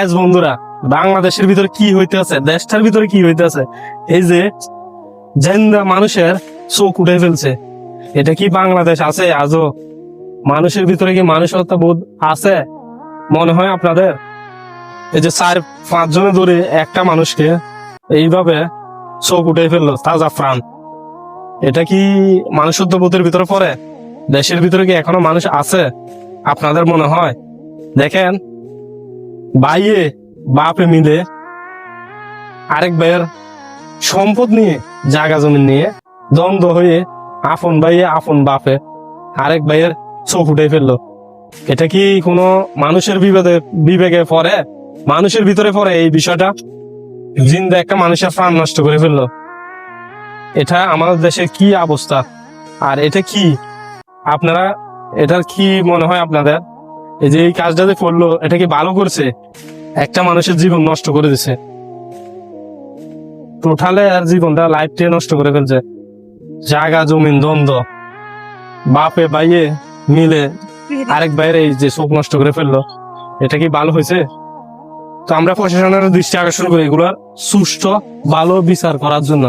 বন্ধুরা, বাংলাদেশের ভিতরে কি হইতেছে, দেশটার ভিতরে কি হইতেছে, এই যে জেন্দা মানুষের চোখ উঠে ফেলছে। এটা কি বাংলাদেশ আছে আজও? মানুষের ভিতরে কি মানুষত্ব বোধ আছে মনে হয় আপনাদের? এই যে 4-5 জনে ধরে একটা মানুষকে এইভাবে চোখ উঠে ফেললো, তাজা প্রাণ। এটা কি মানুষত্ব বোধের ভিতরে পড়ে? দেশের ভিতরে কি এখনো মানুষ আছে আপনাদের মনে হয়? দেখেন, ভাইয়ে বাপে মিলে আরেক ভাইয়ের সম্পদ নিয়ে, জায়গা জমি নিয়ে দ্বন্দ্ব হয়ে আপন ভাইয়ে আপন বাপে আরেক ভাইয়ের চোখ উঠে ফেললো। এটা কি কোনো মানুষের বিবেকে পড়ে? মানুষের ভিতরে পড়ে এই বিষয়টা? জিন্দা একটা মানুষের প্রাণ নষ্ট করে ফেললো। এটা আমাদের দেশের কি অবস্থা? আর এটা কি আপনারা, এটার কি মনে হয় আপনাদের? এই যে এই কাজটা যে করলো, এটা কি ভালো করছে? একটা মানুষের জীবন নষ্ট করে দিছে, টোটালে আর জীবনটা, লাইফটাই নষ্ট করে ফেলছে। জায়গা জমিন দ্বন্দ্ব, বাপে ভাইয়ে মিলে আরেক ভাইয়ের এই যে চোখ নষ্ট করে ফেললো, এটা কি ভালো হয়েছে? তো আমরা প্রশাসনের দৃষ্টি আকর্ষণ করি এগুলার সুষ্ঠু ভালো বিচার করার জন্য।